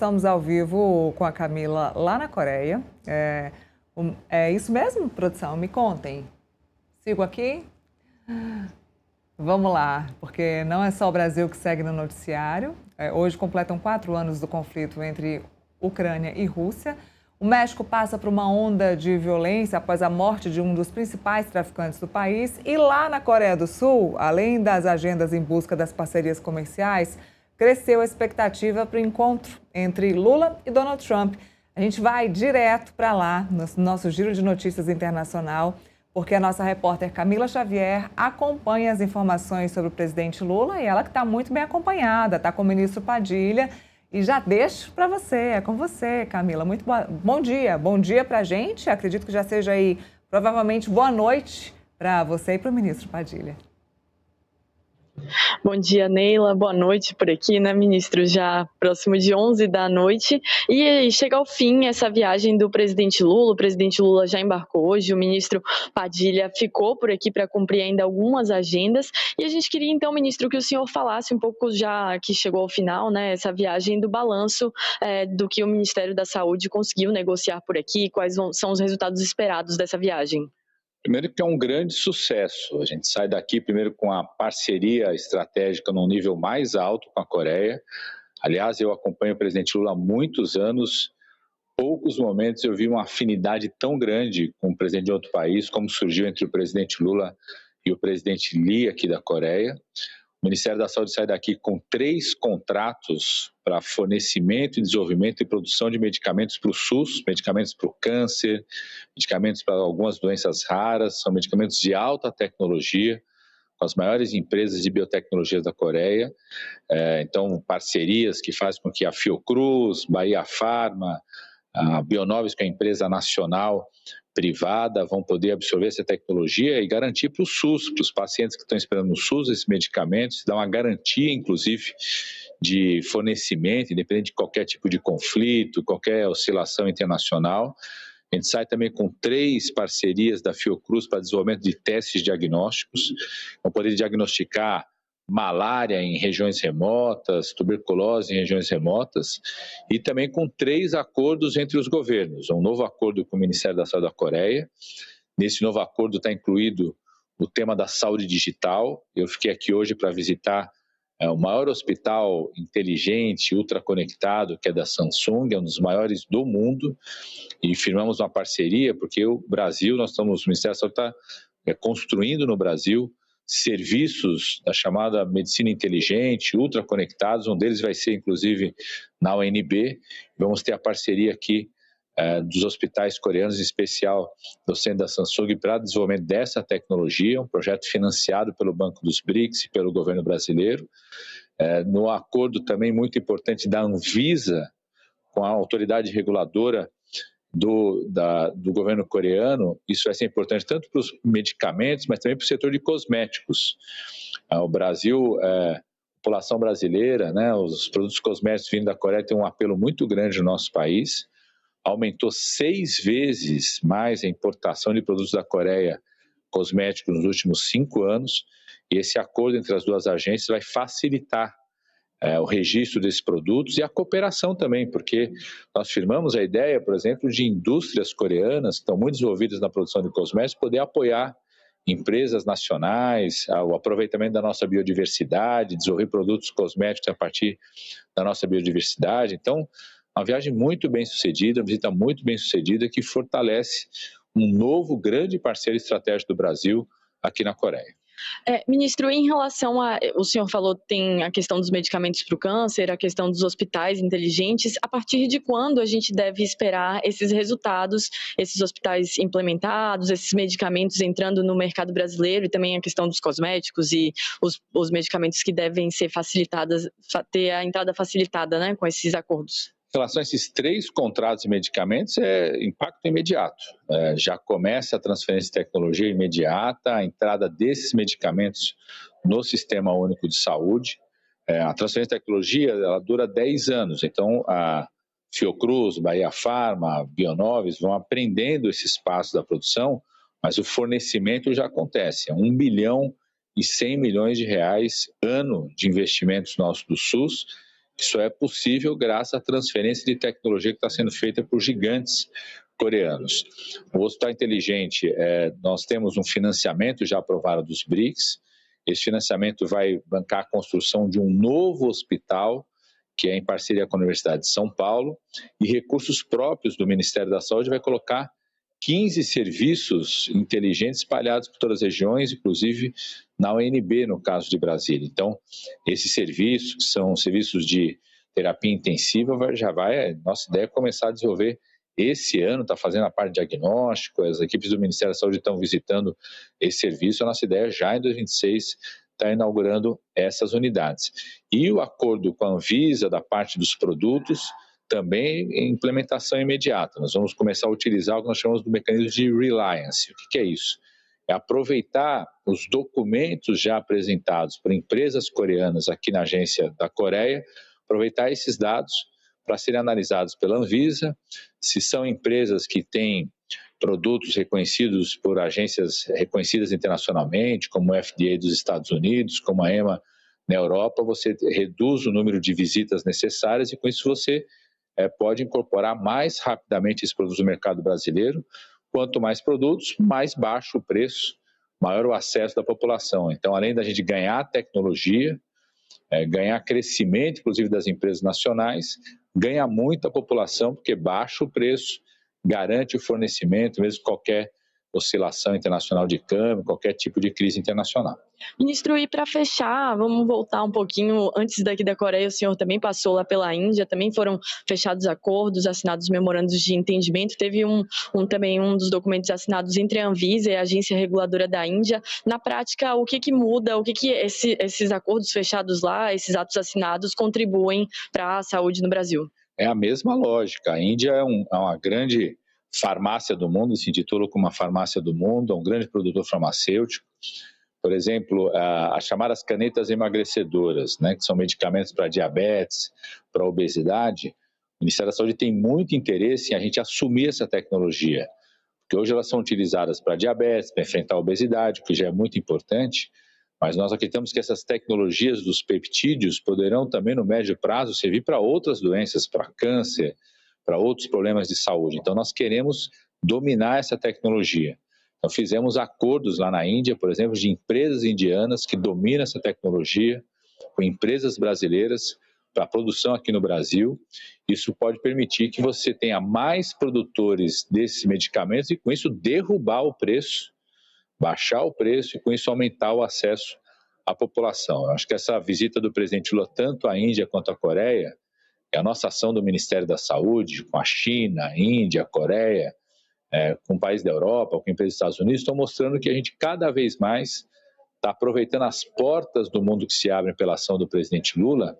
Estamos ao vivo com a Camila lá na Coreia. É isso mesmo, produção? Me contem. Sigo aqui? Vamos lá, porque não é só o Brasil que segue no noticiário. Hoje completam 4 anos do conflito entre Ucrânia e Rússia. O México passa por uma onda de violência após a morte de um dos principais traficantes do país. E lá na Coreia do Sul, além das agendas em busca das parcerias comerciais, cresceu a expectativa para o encontro entre Lula e Donald Trump. A gente vai direto para lá, no nosso giro de notícias internacional, porque a nossa repórter Camila Xavier acompanha as informações sobre o presidente Lula e ela que está muito bem acompanhada, está com o ministro Padilha. E já deixo para você, é com você, Camila. Muito bom dia. Bom dia para a gente. Acredito que já seja aí, provavelmente, boa noite para você e para o ministro Padilha. Bom dia, Neila. Boa noite por aqui, né, ministro? Já próximo de 11 da noite. E chega ao fim essa viagem do presidente Lula. O presidente Lula já embarcou hoje. O ministro Padilha ficou por aqui para cumprir ainda algumas agendas. E a gente queria, então, ministro, que o senhor falasse um pouco, já que chegou ao final, né, essa viagem, do balanço do que o Ministério da Saúde conseguiu negociar por aqui, quais são os resultados esperados dessa viagem. Primeiro que é um grande sucesso. A gente sai daqui primeiro com a parceria estratégica num nível mais alto com a Coreia. Aliás, eu acompanho o presidente Lula há muitos anos. Poucos momentos eu vi uma afinidade tão grande com o presidente de outro país, como surgiu entre o presidente Lula e o presidente Lee aqui da Coreia. O Ministério da Saúde sai daqui com 3 contratos para fornecimento, desenvolvimento e produção de medicamentos para o SUS, medicamentos para o câncer, medicamentos para algumas doenças raras, são medicamentos de alta tecnologia, com as maiores empresas de biotecnologia da Coreia. Então, parcerias que fazem com que a Fiocruz, Bahia Pharma, a Bionovis, que é a empresa nacional privada, vão poder absorver essa tecnologia e garantir para o SUS, para os pacientes que estão esperando no SUS esses medicamentos, dar uma garantia, inclusive, de fornecimento, independente de qualquer tipo de conflito, qualquer oscilação internacional. A gente sai também com 3 parcerias da Fiocruz para desenvolvimento de testes diagnósticos, vão poder diagnosticar malária em regiões remotas, tuberculose em regiões remotas, e também com 3 acordos entre os governos. Um novo acordo com o Ministério da Saúde da Coreia. Nesse novo acordo está incluído o tema da saúde digital. Eu fiquei aqui hoje para visitar o maior hospital inteligente, ultraconectado, que é da Samsung, é um dos maiores do mundo, e firmamos uma parceria, porque o Brasil, o Ministério da Saúde está construindo no Brasil serviços da chamada medicina inteligente, ultraconectados, um deles vai ser, inclusive, na UNB. Vamos ter a parceria aqui dos hospitais coreanos, em especial do centro da Samsung, para desenvolvimento dessa tecnologia, um projeto financiado pelo Banco dos BRICS e pelo governo brasileiro. No acordo também muito importante da Anvisa, com a autoridade reguladora do governo coreano, isso vai ser importante tanto para os medicamentos, mas também para o setor de cosméticos. O Brasil, a população brasileira, né, os produtos cosméticos vindo da Coreia têm um apelo muito grande no nosso país. Aumentou 6 vezes mais a importação de produtos da Coreia cosméticos nos últimos 5 anos, e esse acordo entre as duas agências vai facilitar o registro desses produtos e a cooperação também, porque nós firmamos a ideia, por exemplo, de indústrias coreanas que estão muito desenvolvidas na produção de cosméticos poder apoiar empresas nacionais, o aproveitamento da nossa biodiversidade, desenvolver produtos cosméticos a partir da nossa biodiversidade. Então, uma viagem muito bem sucedida, uma visita muito bem sucedida que fortalece um novo grande parceiro estratégico do Brasil aqui na Coreia. Ministro, em relação o senhor falou, tem a questão dos medicamentos para o câncer, a questão dos hospitais inteligentes. A partir de quando a gente deve esperar esses resultados, esses hospitais implementados, esses medicamentos entrando no mercado brasileiro, e também a questão dos cosméticos e os medicamentos que devem ser facilitadas, ter a entrada facilitada, né, com esses acordos? Em relação a esses 3 contratos de medicamentos, é impacto imediato. Já começa a transferência de tecnologia imediata, a entrada desses medicamentos no Sistema Único de Saúde. A transferência de tecnologia ela dura 10 anos, então a Fiocruz, Bahia Pharma, Bionovis vão aprendendo esse espaço da produção, mas o fornecimento já acontece. É 1 bilhão e 100 milhões de reais ano de investimentos nossos do SUS, Isso é possível graças à transferência de tecnologia que está sendo feita por gigantes coreanos. O Hospital Inteligente, nós temos um financiamento já aprovado dos BRICS. Esse financiamento vai bancar a construção de um novo hospital, que é em parceria com a Universidade de São Paulo, e recursos próprios do Ministério da Saúde vai colocar 15 serviços inteligentes espalhados por todas as regiões, inclusive na UNB, no caso de Brasília. Então, esses serviços, que são serviços de terapia intensiva, nossa ideia é começar a desenvolver esse ano, está fazendo a parte de diagnóstico, as equipes do Ministério da Saúde estão visitando esse serviço, a nossa ideia já em 2026 está inaugurando essas unidades. E o acordo com a Anvisa, da parte dos produtos, também em implementação imediata. Nós vamos começar a utilizar o que nós chamamos do mecanismo de reliance. O que é isso? É aproveitar os documentos já apresentados por empresas coreanas aqui na agência da Coreia, aproveitar esses dados para serem analisados pela Anvisa, se são empresas que têm produtos reconhecidos por agências reconhecidas internacionalmente, como o FDA dos Estados Unidos, como a EMA na Europa, você reduz o número de visitas necessárias e com isso você pode incorporar mais rapidamente esses produtos no mercado brasileiro. Quanto mais produtos, mais baixo o preço, maior o acesso da população. Então, além da gente ganhar tecnologia, ganhar crescimento, inclusive das empresas nacionais, ganha muito a população, porque baixa o preço, garante o fornecimento, mesmo qualquer oscilação internacional de câmbio, qualquer tipo de crise internacional. Ministro, e para fechar, vamos voltar um pouquinho, antes daqui da Coreia, o senhor também passou lá pela Índia, também foram fechados acordos, assinados memorandos de entendimento, teve também um dos documentos assinados entre a Anvisa e a agência reguladora da Índia. Na prática, o que muda, o que esses acordos fechados lá, esses atos assinados contribuem para a saúde no Brasil? É a mesma lógica, a Índia é uma grande farmácia do mundo, se intitula como uma farmácia do mundo, é um grande produtor farmacêutico. Por exemplo, as chamadas canetas emagrecedoras, né, que são medicamentos para diabetes, para obesidade, o Ministério da Saúde tem muito interesse em a gente assumir essa tecnologia, porque hoje elas são utilizadas para diabetes, para enfrentar a obesidade, o que já é muito importante, mas nós acreditamos que essas tecnologias dos peptídeos poderão também, no médio prazo, servir para outras doenças, para câncer, para outros problemas de saúde. Então, nós queremos dominar essa tecnologia. Então, fizemos acordos lá na Índia, por exemplo, de empresas indianas que dominam essa tecnologia, com empresas brasileiras para a produção aqui no Brasil. Isso pode permitir que você tenha mais produtores desses medicamentos e, com isso, derrubar o preço, baixar o preço e, com isso, aumentar o acesso à população. Eu acho que essa visita do presidente Lula, tanto à Índia quanto à Coreia, e a nossa ação do Ministério da Saúde, com a China, a Índia, a Coreia, com países da Europa, com empresas dos Estados Unidos, estão mostrando que a gente cada vez mais está aproveitando as portas do mundo que se abrem pela ação do presidente Lula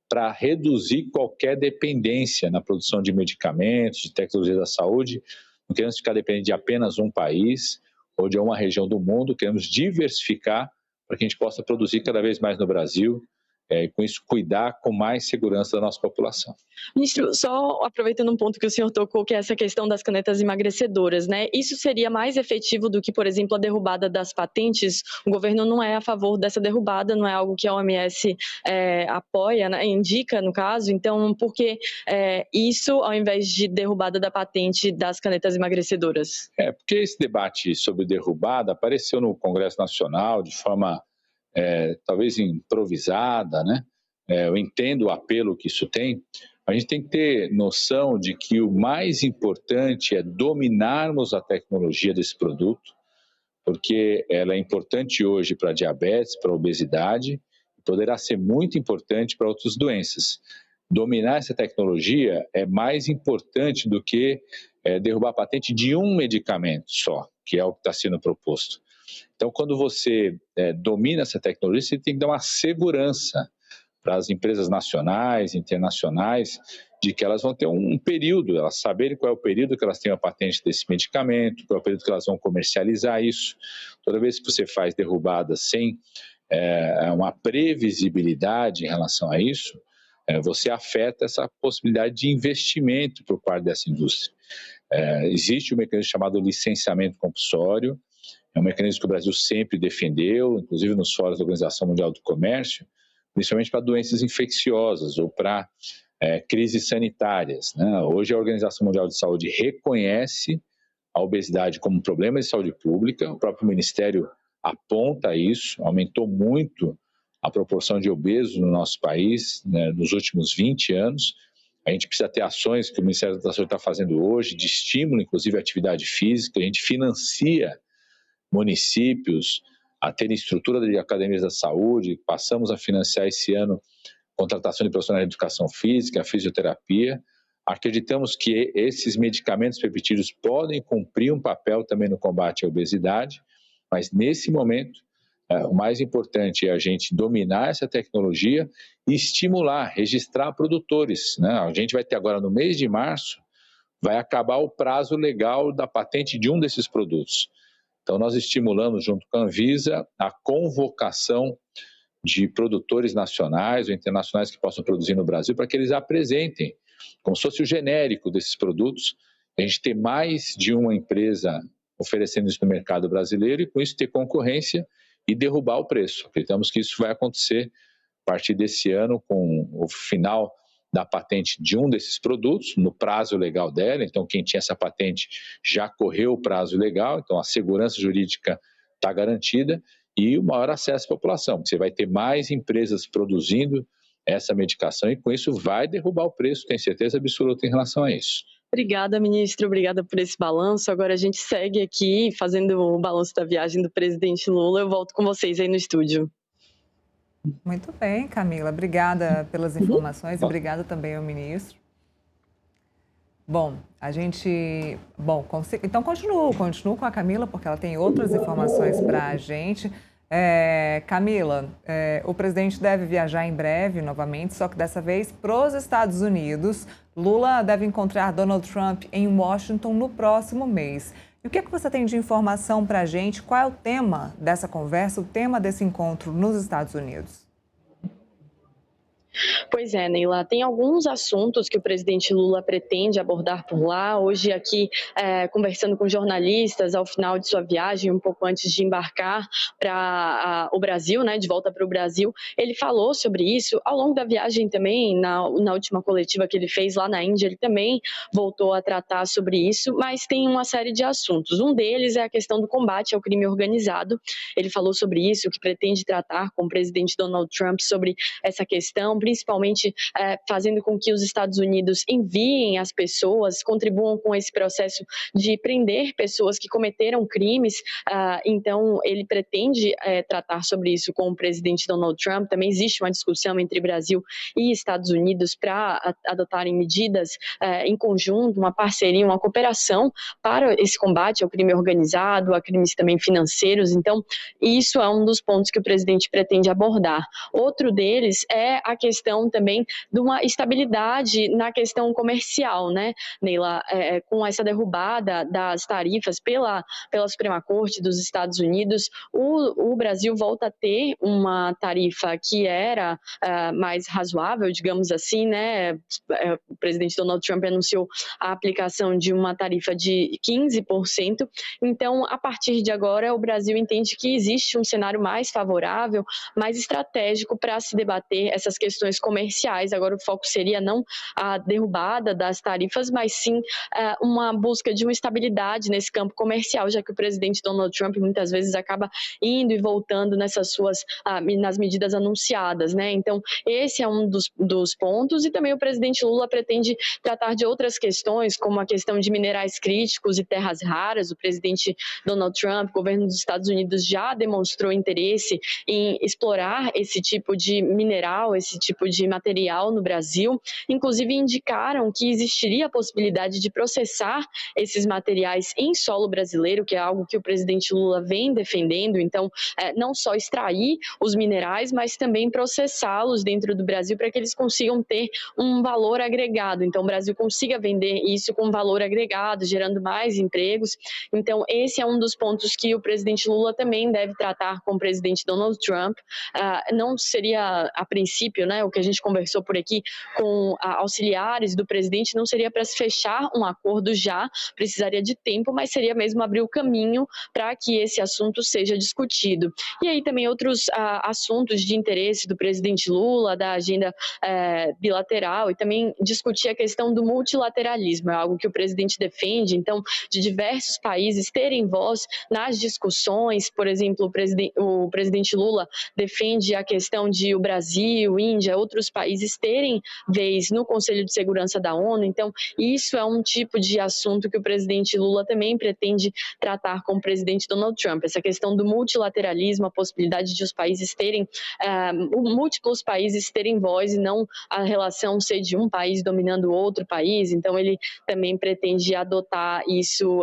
para reduzir qualquer dependência na produção de medicamentos, de tecnologia da saúde. Não queremos ficar dependendo de apenas um país ou de uma região do mundo, queremos diversificar para que a gente possa produzir cada vez mais no Brasil, e com isso cuidar com mais segurança da nossa população. Ministro, só aproveitando um ponto que o senhor tocou, que é essa questão das canetas emagrecedoras, né? Isso seria mais efetivo do que, por exemplo, a derrubada das patentes? O governo não é a favor dessa derrubada, não é algo que a OMS apoia, né? Indica, no caso. Então, por que isso ao invés de derrubada da patente das canetas emagrecedoras? Porque esse debate sobre derrubada apareceu no Congresso Nacional de forma talvez improvisada, né? Eu entendo o apelo que isso tem. A gente tem que ter noção de que o mais importante é dominarmos a tecnologia desse produto, porque ela é importante hoje para diabetes, para obesidade, e poderá ser muito importante para outras doenças. Dominar essa tecnologia é mais importante do que derrubar a patente de um medicamento só, que é o que está sendo proposto. Então, quando você domina essa tecnologia, você tem que dar uma segurança para as empresas nacionais, internacionais, de que elas vão ter um período, elas saberem qual é o período que elas têm a patente desse medicamento, qual é o período que elas vão comercializar isso. Toda vez que você faz derrubada sem uma previsibilidade em relação a isso, você afeta essa possibilidade de investimento por parte dessa indústria. Existe um mecanismo chamado licenciamento compulsório, é um mecanismo que o Brasil sempre defendeu, inclusive nos fóruns da Organização Mundial do Comércio. O principalmente para doenças infecciosas ou para crises sanitárias, né? Hoje a Organização Mundial de Saúde reconhece a obesidade como um problema de saúde pública, o próprio Ministério aponta isso, aumentou muito a proporção de obesos no nosso país, né, nos últimos 20 anos. A gente precisa ter ações que o Ministério da Saúde está fazendo hoje, de estímulo, inclusive, à atividade física. A gente financia municípios a terem estrutura de academias da saúde, passamos a financiar esse ano contratação de profissionais de educação física, fisioterapia. Acreditamos que esses medicamentos peptídeos podem cumprir um papel também no combate à obesidade, mas nesse momento, o mais importante é a gente dominar essa tecnologia e estimular, registrar produtores, né? A gente vai ter agora, no mês de março, vai acabar o prazo legal da patente de um desses produtos. Então, nós estimulamos, junto com a Anvisa, a convocação de produtores nacionais ou internacionais que possam produzir no Brasil para que eles apresentem, como se fosse o genérico desses produtos, a gente ter mais de uma empresa oferecendo isso no mercado brasileiro e, com isso, ter concorrência e derrubar o preço. Acreditamos que isso vai acontecer a partir desse ano, com o final da patente de um desses produtos, no prazo legal dela. Então, quem tinha essa patente já correu o prazo legal, então a segurança jurídica está garantida e o maior acesso à população. Você vai ter mais empresas produzindo essa medicação e, com isso, vai derrubar o preço, tenho certeza absoluta em relação a isso. Obrigada, ministro. Obrigada por esse balanço. Agora a gente segue aqui fazendo o balanço da viagem do presidente Lula. Eu volto com vocês aí no estúdio. Muito bem, Camila. Obrigada pelas informações e obrigada também ao ministro. Bom, então continuo com a Camila, porque ela tem outras informações para a gente. Camila, o presidente deve viajar em breve novamente, só que dessa vez para os Estados Unidos. Lula deve encontrar Donald Trump em Washington no próximo mês. E o que você tem de informação para a gente? Qual é o tema dessa conversa, o tema desse encontro nos Estados Unidos? Pois é, Neila, tem alguns assuntos que o presidente Lula pretende abordar por lá. Hoje aqui, conversando com jornalistas ao final de sua viagem, um pouco antes de embarcar para o Brasil, né, de volta para o Brasil, ele falou sobre isso. Ao longo da viagem também, na última coletiva que ele fez lá na Índia, ele também voltou a tratar sobre isso, mas tem uma série de assuntos. Um deles é a questão do combate ao crime organizado. Ele falou sobre isso, que pretende tratar com o presidente Donald Trump sobre essa questão, principalmente fazendo com que os Estados Unidos enviem as pessoas, contribuam com esse processo de prender pessoas que cometeram crimes. Então, ele pretende tratar sobre isso com o presidente Donald Trump. Também existe uma discussão entre Brasil e Estados Unidos para adotarem medidas em conjunto, uma parceria, uma cooperação para esse combate ao crime organizado, a crimes também financeiros. Então, isso é um dos pontos que o presidente pretende abordar. Outro deles é a questão também de uma estabilidade na questão comercial, né, Neila? Com essa derrubada das tarifas pela Suprema Corte dos Estados Unidos, o Brasil volta a ter uma tarifa que era mais razoável, digamos assim, né? O presidente Donald Trump anunciou a aplicação de uma tarifa de 15%. Então, a partir de agora, o Brasil entende que existe um cenário mais favorável, mais estratégico para se debater essas questões comerciais. Agora o foco seria não a derrubada das tarifas, mas sim uma busca de uma estabilidade nesse campo comercial, já que o presidente Donald Trump muitas vezes acaba indo e voltando nas medidas anunciadas, né? Então, esse é um dos pontos, e também o presidente Lula pretende tratar de outras questões, como a questão de minerais críticos e terras raras. O presidente Donald Trump, o governo dos Estados Unidos, já demonstrou interesse em explorar esse tipo de mineral, esse tipo de material no Brasil. Inclusive, indicaram que existiria a possibilidade de processar esses materiais em solo brasileiro, que é algo que o presidente Lula vem defendendo. Então, não só extrair os minerais, mas também processá-los dentro do Brasil para que eles consigam ter um valor agregado. Então, o Brasil consiga vender isso com valor agregado, gerando mais empregos. Então, esse é um dos pontos que o presidente Lula também deve tratar com o presidente Donald Trump. Não seria, a princípio, né, né, o que a gente conversou por aqui com auxiliares do presidente, não seria para se fechar um acordo já, precisaria de tempo, mas seria mesmo abrir o caminho para que esse assunto seja discutido. E aí também outros assuntos de interesse do presidente Lula, da agenda bilateral, e também discutir a questão do multilateralismo, é algo que o presidente defende, então, de diversos países terem voz nas discussões. Por exemplo, o presidente Lula defende a questão de o Brasil, Índia, outros países terem vez no Conselho de Segurança da ONU. Então, isso é um tipo de assunto que o presidente Lula também pretende tratar com o presidente Donald Trump, essa questão do multilateralismo, a possibilidade de os países terem, múltiplos países terem voz e não a relação ser de um país dominando outro país. Então, ele também pretende adotar isso,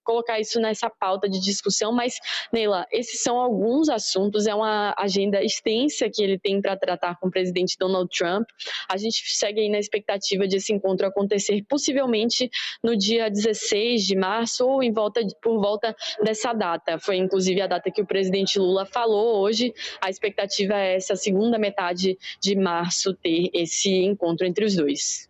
colocar isso nessa pauta de discussão, mas, Neila, esses são alguns assuntos, é uma agenda extensa que ele tem para tratar com o presidente Donald Trump. A gente segue aí na expectativa de esse encontro acontecer possivelmente no dia 16 de março ou por volta dessa data. Foi, inclusive, a data que o presidente Lula falou hoje. A expectativa é essa segunda metade de março ter esse encontro entre os dois.